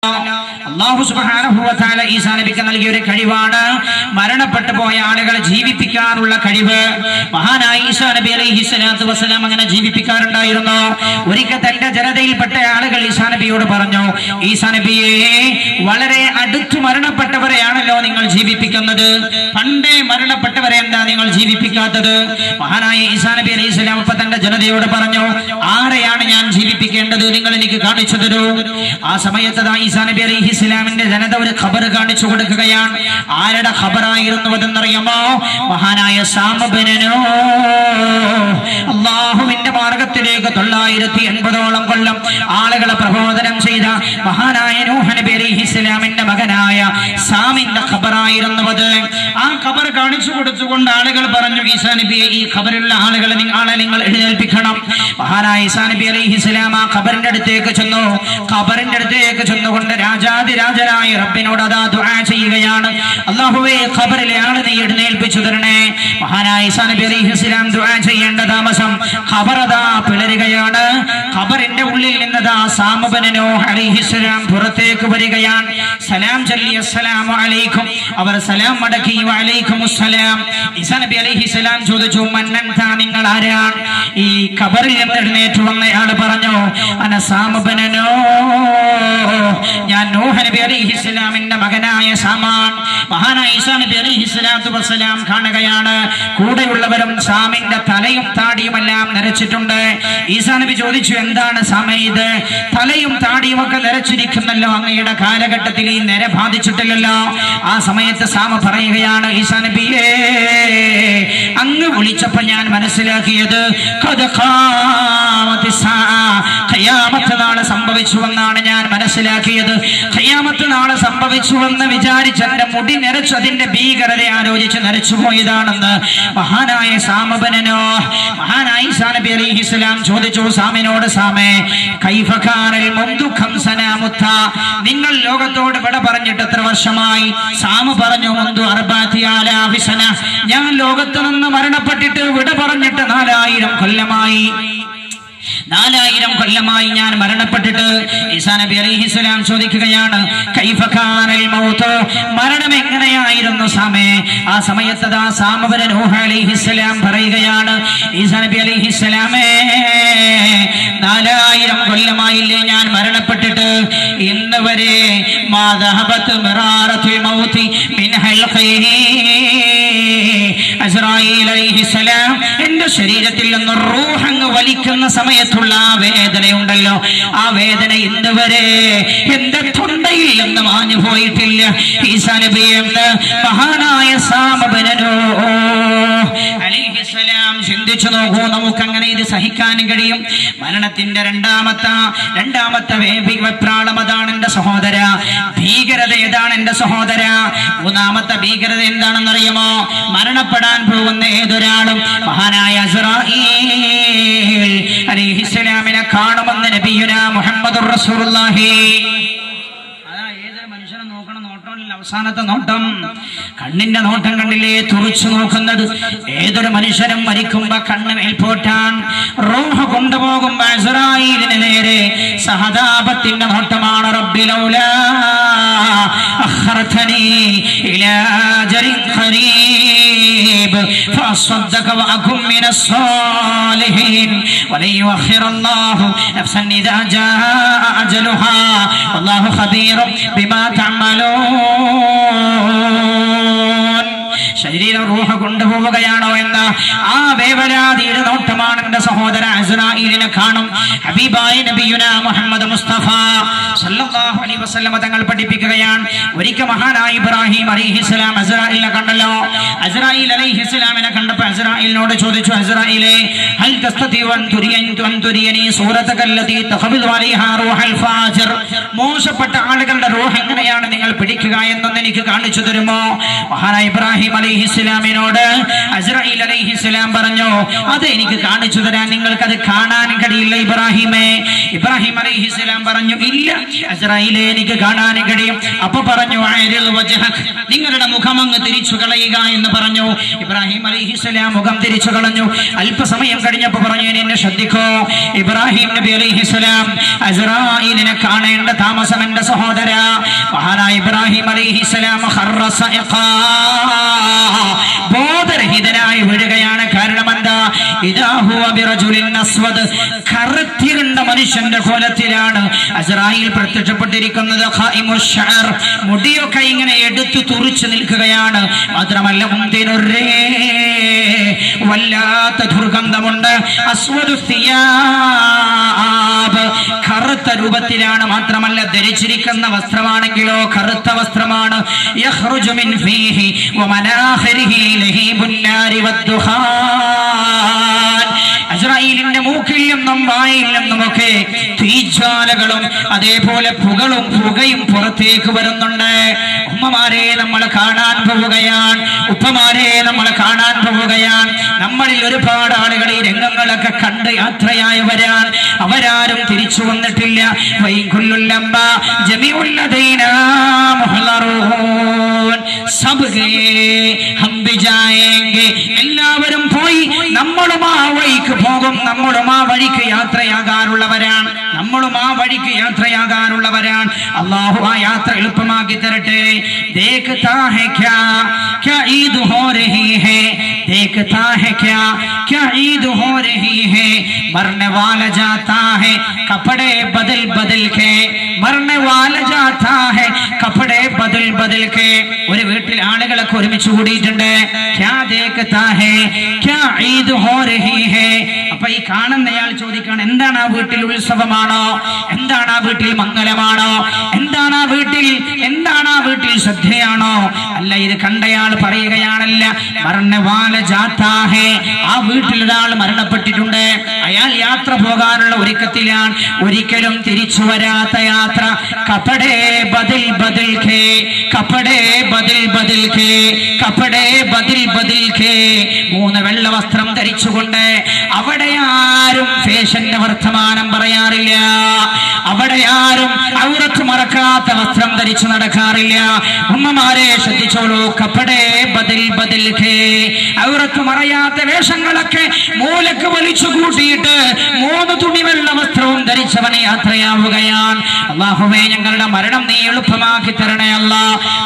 അല്ലാഹു സുബ്ഹാനഹു വ തആല ഈസാ നബിക്ക് നൽകിയ ഒരു കഴിവാണ് മരണപ്പെട്ടു പോയ ആളുകളെ ജീവിപ്പിക്കാനുള്ള കഴിവ്. മഹാനായ ഈസാ നബി അലൈഹി സ്വലാത്തു വസ്സലാം അങ്ങനെ ജീവിപ്പിക്കാറുണ്ടായിരുന്നു. ഒരിക്കൽ തന്റെ ജനതയിൽപ്പെട്ട ആളുകൾ ഈസാ നബിയോട് പറഞ്ഞു, ഈസാ നബിയെ, വളരെ അടുത്തു മരണപ്പെട്ടവരെയാണല്ലോ നിങ്ങൾ ജീവിപ്പിക്കുന്നത്, പണ്ടേ മരണപ്പെട്ടവരെ എന്താ നിങ്ങൾ ജീവിപ്പിക്കാത്തത്? മഹാനായ ഈസാ നബി അലൈഹി സ്വലാം അപ്പൊ തന്റെ ജനതയോട് പറഞ്ഞു, ആരെയാണ് ഞാൻ ജീവിപ്പിക്കേണ്ടത്, നിങ്ങൾ എനിക്ക് കാണിച്ചു തരൂ. ആ സമയത്ത് ഈസാ നബി അലൈഹി സ്വലാമിന്റെ ജനത ഒരു ഖബർ കാണിച്ചു കൊടുക്കുകയാണ്. ആരുടെ ഖബറായിരുന്നു അതെന്നറിയാമോ? മഹാനായ സാമബനോ അല്ലാഹുവിന്റെ മാർഗത്തിലേക്ക് 980ഓളം കൊല്ലം ആളുകളെ പ്രബോധനം ചെയ്ത മഹാനായ നൂഹ് നബി അലൈഹി സ്വലാമിന്റെ മകനായ സാമിന്റെ ഖബറായിരുന്നു അത്. ആ ഖബർ കാണിച്ചു കൊടുത്തുകൊണ്ട് ആളുകൾ പറഞ്ഞു, ഈസാ നബിയെ, ഈ ഖബറിലുള്ള ആളുകളെ നിങ്ങൾ എഴുന്നേൽപ്പിക്കണം. മഹാനായ ഈസാ നബി അലൈഹി സ്വലാം ആ ഖബറിന്റെ അടുത്തേക്ക് ചെന്നു. ഖബറിന്റെ അടുത്തേക്ക് ചെന്നുകൊണ്ട് രാജാതിരാജനായ റബ്ബിനോട് അതാ ദുആ ചെയ്യുകയാണ്, അല്ലാഹുവേ, ഖബറിലെ ആളെ നീ എഴുന്നേൽപ്പിച്ചു തരണേ. മഹാനായ ഈസാ നബി അലൈഹി സ്വലാം ദുആ ചെയ്യേണ്ട താമസം ഖബർ അതാ പിളരുകയാണ്. ഖബറിന്റെ ഉള്ളിൽ നിന്നതാ സാമബനു നൂഹ് അലൈഹി സ്വലാം പുറത്തേക്ക് വരികയാണ്. സലാം ചൊല്ലി അസ്സലാമു അലൈക്കും. അവർ സലാം മടക്കി വഅലൈക്കുമുസ്സലാം. ഈസാ നബി അലൈഹി സ്വലാം ചോദിച്ചു, മന്നൻത, നിങ്ങൾ ആരാണ്? ഈ ഖബറിൽ നിന്ന് എഴുന്നേറ്റ് വന്നയാൾ പറഞ്ഞു, അന സാമബനു നൂഹ്, ഞാൻ നൂഹ് നബി അലൈഹി സ്വലാമിന്റെ മകനായ സാമാണ്. മഹാനായ ഈസാ നബി അലൈഹി സ്വലാത്തു വസ്സലാം കാണുകയാണ്, കൂടെയുള്ളവരും സാമിന്റെ തലയും താടിയുമെല്ലാം നരച്ചിട്ടുണ്ട്. ഈസാ നബി ചോദിച്ചു, എന്താണ് സാമ ഇത്? തലയും താടിയും ഒക്കെ നരച്ചിരിക്കുന്നല്ലോ, അങ്ങയുടെ കാലഘട്ടത്തിൽ ഈ നര ബാധിച്ചിട്ടില്ലല്ലോ. ആ സമയത്ത് സാമ പറയുകയാണ്, ഈസാ നബിയേ, അങ്ങ് വിളിച്ചപ്പോൾ ഞാൻ മനസ്സിലാക്കിയത് ഖിയാമത്ത് നാളെ സംഭവിച്ചുവെന്നാണ് ഞാൻ മനസ്സിലാക്കിയത്. ഖിയാമത്ത് നാളെ സംഭവിച്ചുവെന്ന് വിചാരിച്ച് എന്റെ മുടി നരച്ചു, അതിന്റെ ഭീകരത ആലോചിച്ച് നരച്ചുപോയതാണെന്ന് മഹാനായ സാമബനോ മഹാനായ ഈസാ നബി അലൈഹി സ്വലാം ചോദിച്ചു സാമിനോട്, സാമേ, കൈഫ കാനൽ മുൻദു ഖംസന മുത്ത, നിങ്ങൾ ലോകത്തോട് വിട പറഞ്ഞിട്ട് എത്ര വർഷമായി? സാമ പറഞ്ഞു, മുൻദു 40,000 സന, ഞാൻ ലോകത്ത് നിന്ന് മരണപ്പെട്ടിട്ട് വിട പറഞ്ഞിട്ട് 4000 കൊല്ലമായി. 4000 കൊല്ലമായി ഞാൻ മരണപ്പെട്ടിട്ട്. ഈസാ നബി അലൈഹി സ്വലാം ചോദിക്കുകയാണ്, കൈഫ കാനൽ മൗത്ത്, മരണം എങ്ങനെയായിരുന്നു സാമേ? ആ സമയത്ത് സാമബന നൂഹ് അലൈഹി സ്വലാം പറയുകയാണ്, ഈസാ നബി അലൈഹി സ്വലാമേ, 4000 കൊല്ലമായില്ലേ ഞാൻ മരണപ്പെട്ടിട്ട്, ഇന്ന് വരെ മാ ദഹബത് മിറാറത്തുൽ മൗതി മിൻ ഹൽഖിഹി, അസ്റായീൽ അലൈഹി സ്വലാം എന്റെ ശരീരത്തിൽ നിന്ന് റൂഹ് അങ്ങ് വലിക്കുന്ന സമയത്തുള്ള ആ വേദനയുണ്ടല്ലോ, ആ വേദന ഇന്ന് വരെ എന്റെ തൊണ്ടയിൽ നിന്ന് മാഞ്ഞു പോയിട്ടില്ല. ഈസാ നബി എന്ന് മഹാനായ സാമബനു അലൈഹി സ്വലാം ചിന്തിച്ചു നോക്കൂ, നമുക്കങ്ങനെ ഇത് സഹിക്കാൻ കഴിയും? മരണത്തിന്റെ രണ്ടാമത്തെ വെപ്രാളം അതാണ് എന്റെ സഹോദര. ഭീകരത ഏതാണ് എന്റെ സഹോദര? മൂന്നാമത്തെ ഭീകരത എന്താണെന്നറിയുമോ? മരണപ്പെടാൻ പോകുന്ന ഏതൊരാളും മഹാനായ അസ്റായീൽ അലൈഹിസ്സലാമിനെ കാണുമെന്ന് നബിയുനാ മുഹമ്മദുർ റസൂലുള്ളാഹി. അവസാനത്തെ നോട്ടം, കണ്ണിന്റെ നോട്ടം കണ്ടില്ലേ, തുറച്ചു നോക്കുന്നത്. ഏതൊരു മനുഷ്യനും മരിക്കുമ്പോ കണ്ണ് മേൽപോട്ടാൻ, റൂഹ് കൊണ്ടുപോകുമ്പോ അസ്റായീലിന് നേരെ സഹതാപത്തിന്റെ നോട്ടമാണ്. റബ്ബി ലൗലാ അഖർതനി ഇലാ അജലിൻ ഖരീബ് ഫഅസ്സദ്ദഖ വഅകും മിനസ് സാലിഹീൻ വലൻ യുഅഖിറല്ലാഹു നഫ്സൻ ഇദാ ജാഅ അജലുഹാ വല്ലാഹു ഖബീറും ബിമാ തഅമലൂൻ. ശരീരം റൂഹ് കൊണ്ടുപോവുകയാണോ എന്ന ആ വേവലാതിയുടെ നോട്ടമാണ് എന്റെ സഹോദര. അസ്റായീലിനെ കാണും. ഹബീബായ നബിയുനാ മുഹമ്മദ് മുസ്തഫ സല്ലല്ലാഹു അലൈഹി വസല്ലം തങ്ങൾ പഠിപ്പിക്കുകയാണ്, ഒരിക്കൽ മഹാനായ ഇബ്രാഹിം അലൈഹിസ്സലാം അസ്റായീലിനെ കണ്ടല്ലോ. അസ്റായീൽ അലൈഹിസ്സലാമിനെ കണ്ടപ്പോൾ അസ്റായീലിനോട് ചോദിച്ചു, അസ്റായീലേ, ഹൽ തസ്തതിഉ അൻ തുരിയനി സൂറതകല്ലതി തഖബിദു അലൈഹാ റൂഹൽ ഫാജിർ, മോശപ്പെട്ട ആളുകളുടെ റൂഹ് എങ്ങനെയാണ് നിങ്ങൾ പിടിക്കുക എന്നൊന്ന് എനിക്ക് കാണിച്ചു തരുമോ? മഹാനായ ഇബ്രാഹിം അലൈഹി അലൈഹിസ്സലാമിനോട് അസ്രായീൽ അലൈഹിസ്സലാം പറഞ്ഞു, അത് എനിക്ക് കാണിച്ചു തരാൻ നിങ്ങൾക്കത് കാണാൻ കഴിയില്ല ഇബ്രാഹിമേ. ഇബ്രാഹിം അലൈഹിസ്സലാം പറഞ്ഞു, ഇല്ല അസ്രായീലേ, എനിക്ക് കാണാൻ കഴിയും. അപ്പൊ പറഞ്ഞു, നിങ്ങളുടെ മുഖം അങ്ങ് തിരിച്ചു കളയുക എന്ന് പറഞ്ഞു. ഇബ്രാഹിം അലൈഹിസ്സലാം മുഖം തിരിച്ചു കളഞ്ഞു. അല്പസമയം കഴിഞ്ഞപ്പോ പറഞ്ഞു, എന്നെ ശ്രദ്ധിക്കോ ഇബ്രാഹിം നബി അലൈഹിസ്സലാം, അസ്രായീലിനെ കാണേണ്ട താമസം എന്റെ സഹോദര. മഹാനായ ഇബ്രാഹിം അലൈഹിസ്സലാം ബോധരഹിതനായി വീഴുകയാണ്. കാരണം എന്താ? കറുത്തിരുണ്ട മനുഷ്യന്റെ കോലത്തിലാണ് അസ്രായീൽ പ്രത്യക്ഷപ്പെട്ടിരിക്കുന്നത്. മുടിയൊക്കെ ഇങ്ങനെ എടുത്തു തുറിച്ചു നിൽക്കുകയാണ്. മാത്രമല്ല മുന്തിനൊരേ വല്ലാത്ത ദുർഗന്ധമുണ്ട്. കറുത്ത രൂപത്തിലാണ്. മാത്രമല്ല ധരിച്ചിരിക്കുന്ന വസ്ത്രമാണെങ്കിലോ കറുത്ത വസ്ത്രമാണ്. യഖ്റുജു മിൻ ഫീഹി വമനാഖിരിഹി ലഹീബുൻ നാരി വദ്ദുഖാൻ. അസ്രായീലിന്റെ മൂക്കിൽ നിന്നും വായിൽ നിന്നുമൊക്കെ തീജ്വാലകളും അതേപോലെ പുകയും പുറത്തേക്ക് വരുന്നുണ്ട്. ഉമ്മമാരെ നമ്മൾ കാണാൻ പോവുകയാണ്, ഉപ്പമാരെ നമ്മൾ കാണാൻ പോവുകയാണ്. നമ്മളിൽ ഒരുപാട് ആളുകൾ ഈ രംഗങ്ങളൊക്കെ കണ്ട് യാത്രയായവരാണ്. അവരാരും തിരിച്ചു വന്നിട്ടില്ല. എല്ലാവരും പോയി. നമ്മളും ആ വഴിക്ക് പോകും. നമ്മളും ആ വഴിക്ക് യാത്രയാകാറുള്ളവരാണ്. അള്ളാഹു ആ യാത്ര എളുപ്പമാക്കി തരട്ടെ. देखता है क्या ईद हो रही है, देखता है क्या ईद हो रही है. मरने वाला जाता है कपड़े बदल बदल के, मरने वाला जाता है कपड़े बदल बदल के. ഒരു വീട്ടിൽ ആളുകളൊക്കെ ഒരുമിച്ച് കൂടിയിട്ടുണ്ട്. क्या देखता है क्या ईद हो रही है. അപ്പൊ ഈ കാണുന്നയാൾ ചോദിക്കാണ്, എന്താണ് ആ വീട്ടിൽ ഉത്സവമാണോ, എന്താണ് ആ വീട്ടിൽ മംഗലമാണോ, എന്താണ് ആ വീട്ടിൽ ശ്രദ്ധയാണോ? അല്ല, ഇത് കണ്ടയാൾ പറയുകയാണല്ല, മരണവാല ജാത്താഹേ, ആ വീട്ടിൽ ഒരാൾ മരണപ്പെട്ടിട്ടുണ്ട്. അയാൾ യാത്ര പോകാനുള്ള ഒരുക്കത്തിലാണ്. ഒരിക്കലും തിരിച്ചു വരാത്ത യാത്ര. കപടേ ബദിൽ ബദിൽ ഖേ, കപടേ ബദിൽ ബദിൽ ഖേ, കപടേ ബദിൽ ബദിൽ ഖേ. 3 വെള്ള വസ്ത്രം ധരിച്ചുകൊണ്ട്. അവിടെ ആരും ഫാഷന്റെ വർത്തമാനം പറയാറില്ല. അവിടെ ആരും ഔറത്ത് മറക്കാത്ത വസ്ത്രം ധരിച്ചു നടക്കാറില്ല. ഉമ്മമാരെ ശ്രദ്ധിച്ചോളൂ. കപടേ ബദിൽ ബദിൽ ഖേ, ഔറത്ത് മറയാത്ത വേഷങ്ങളൊക്കെ മൂലക്ക് വലിച്ചു കൂട്ടിയിട്ട് 3 തുണി വെള്ള വസ്ത്രവും ധരിച്ചവൻ യാത്രയാവുകയാണ്. അല്ലാഹുവേ, ഞങ്ങളുടെ മരണം നീ എളുപ്പമാക്കി തരണേ അല്ലാ,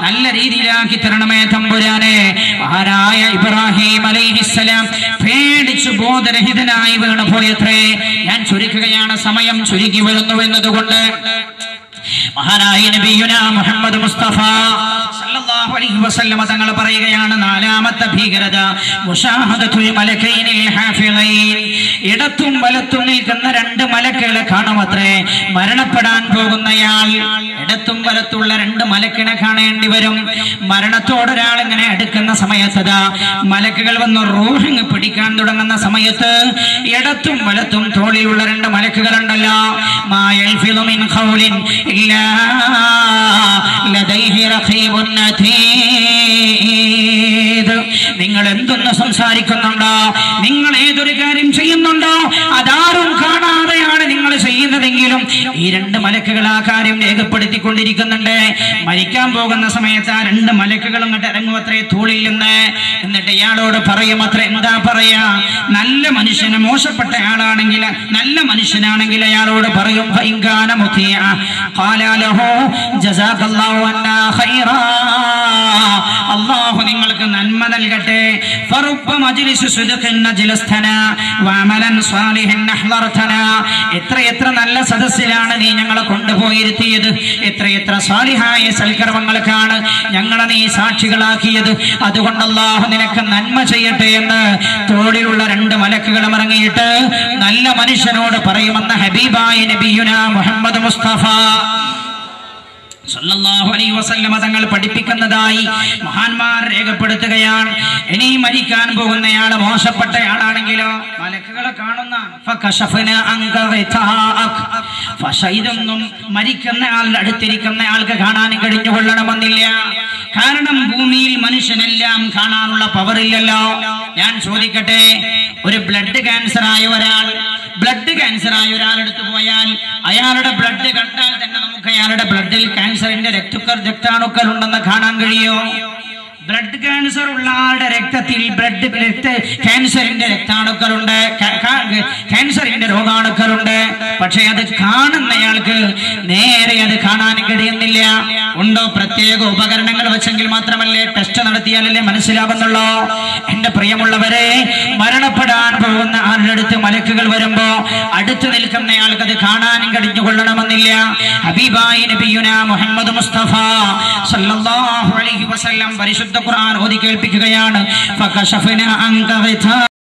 നല്ല രീതിയിലാക്കി തരണമേ തമ്പുരാനെ. മഹാനായ ഇബ്രാഹിം അലൈഹിസ്സലാം പേടിച്ചു ബോധരഹിതനായി വീണു പോയത്രേ. ഞാൻ ചുരുക്കുകയാണ്, സമയം ചുരുക്കി വരുന്നു എന്നതുകൊണ്ട്. മഹാനായ നബിയുനാ മുഹമ്മദ് മുസ്തഫ സല്ലല്ലാഹു അലൈഹി വസല്ലം തങ്ങൾ പറയുകയാണ്, 4ാമത്തെ ഭീകരത മുശാഹദത്തുൽ മലക്കൈനിൽ ഹാഫിളൈൻ. ഇടത്തും വലത്തും നിൽക്കുന്ന 2 മലക്കുകളെ കാണുമത്രേ. മരണപ്പെടാൻ പോകുന്നയാൾ ഇടത്തും വലത്തുള്ള 2 മലക്കിനെ കാണേണ്ടി വരും. മരണത്തോടൊരാൾ ഇങ്ങനെ അടുക്കുന്ന സമയത്ത് മലക്കുകൾ വന്ന് റൂഹിങ് പിടിക്കാൻ തുടങ്ങുന്ന സമയത്ത് ഇടത്തും വലത്തും തോളിലുള്ള 2 മലക്കുകളുണ്ടല്ലോ. മാ യൽഫിദു മിൻ ഖൗലിൻ ഇല്ലാ ലദൈഹി റഖീബുൻ അതീദ്. നിങ്ങൾ എന്തൊന്ന് സംസാരിക്കുന്നുണ്ടോ, നിങ്ങൾ ഏതൊരു കാര്യം ചെയ്യുന്നുണ്ടോ, അതാരും കാണാതെയാണ് നിങ്ങൾ ചെയ്യുന്നതെങ്കിലും ഈ 2 മലക്കുകൾ ആ കാര്യം രേഖപ്പെടുത്തിക്കൊണ്ടിരിക്കുന്നുണ്ട്. മരിക്കാൻ പോകുന്ന സമയത്ത് ആ 2 മലക്കുകളും അങ്ങോട്ട് ഇറങ്ങുമത്രേ തോളിൽ നിന്ന്. എന്നിട്ട് ഇയാളോട് പറയും അത്ര. എന്താ പറയാ? നല്ല മനുഷ്യന്, മോശപ്പെട്ട ആളാണെങ്കിൽ, നല്ല മനുഷ്യനാണെങ്കിൽ അയാളോട് പറയും, അല്ലാഹു നിങ്ങൾക്ക് നന്മ നൽകട്ടെ. എത്രയെത്ര നല്ല സദസ്സിലാണ് നീ ഞങ്ങളെ കൊണ്ടുപോയിരുത്തിയത്, എത്രയെത്ര സാലിഹായ സൽക്കർമ്മങ്ങൾക്കാണ് ഞങ്ങളെ നീ സാക്ഷികളാക്കിയത്. അതുകൊണ്ട് അല്ലാഹു നിനക്ക് നന്മ ചെയ്യട്ടെ എന്ന് തോളിലുള്ള 2 മലക്കുകളും ഇറങ്ങിയിട്ട് നല്ല മനുഷ്യനോട് പറയുമെന്ന് ഹബീബായ നബിയുനാ മുഹമ്മദ് മുസ്തഫ സല്ലല്ലാഹു അലൈഹി വസല്ലമ തങ്ങൾ പഠിപ്പിക്കുന്നതായി മഹാന്മാർ രേഖപ്പെടുത്തുകയാണ്. ഇനി മരിക്കാൻ പോകുന്നയാൾ മോശപ്പെട്ടയാളാണെങ്കിലോ മലക്കുകളെ കാണുന്ന ഇതൊന്നും മരിക്കുന്ന ആളുടെ അടുത്തിരിക്കുന്ന ആൾക്ക് കാണാൻ കഴിഞ്ഞുകൊള്ളണമെന്നില്ല. കാരണം ഭൂമിയിൽ മനുഷ്യനെല്ലാം കാണാനുള്ള പവറില്ലല്ലോ. ഞാൻ ചോദിക്കട്ടെ, ഒരു ബ്ലഡ് ക്യാൻസർ ആയ ഒരാളെടുത്ത് പോയാൽ അയാളുടെ ബ്ലഡ് കണ്ടാൽ തന്നെ നമുക്ക് അയാളുടെ ബ്ലഡിൽ ക്യാൻസറിന്റെ രക്താണുക്കൾ ഉണ്ടെന്ന് കാണാൻ കഴിയോ? ബ്ലഡ് ക്യാൻസർ ഉള്ള ആളുടെ രക്തത്തിൽ ക്യാൻസറിന്റെ രക്താണുക്കളുണ്ട്, ക്യാൻസറിന്റെ രോഗാണുക്കളുണ്ട്. പക്ഷെ അത് കാണുന്നയാൾക്ക് നേരെ അത് കാണാൻ കഴിയുന്നില്ല. ഉണ്ടോ? പ്രത്യേക ഉപകരണങ്ങൾ വെച്ചെങ്കിൽ മാത്രമല്ലേ, ടെസ്റ്റ് നടത്തിയാലല്ലേ മനസ്സിലാകുന്നുള്ളൂ. എന്റെ പ്രിയമുള്ളവരെ, മരണപ്പെടാൻ പോകുന്ന ആളുടെ അടുത്ത് മലക്കുകൾ വരുമ്പോ അടുത്ത് നിൽക്കുന്നയാൾക്ക് അത് കാണാനും കഴിഞ്ഞുകൊള്ളണമെന്നില്ല. ഹബീബായി നബിയുനാ മുഹമ്മദ് മുസ്തഫ സല്ലല്ലാഹു അലൈഹി വസല്ലം പരിശുദ്ധ ഖുർആൻ ഓതി കേൾപ്പിക്കുകയാണ്. ഫകശഫനാ അൻക